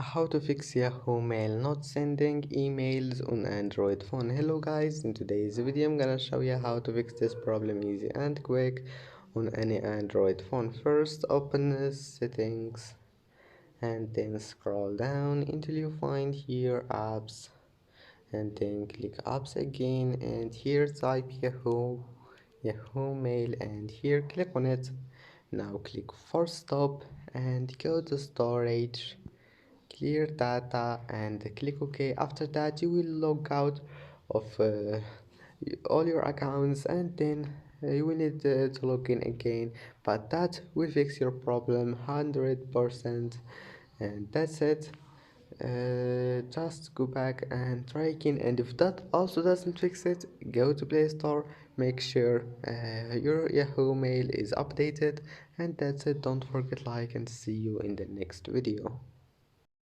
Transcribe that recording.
How to fix Yahoo Mail not sending emails on Android phone. Hello guys, in today's video I'm gonna show you how to fix this problem easy and quick on any Android phone. First open the settings and then scroll down until you find here apps, and then click apps again, and here type Yahoo Mail, and here click on it. Now click force stop and go to storage, clear data, and click OK. After that you will log out of all your accounts, and then you will need to log in again, but that will fix your problem 100%. And that's it. Just go back and try again, and if that also doesn't fix it, go to Play Store, make sure your Yahoo Mail is updated, and that's it. Don't forget like, and see you in the next video.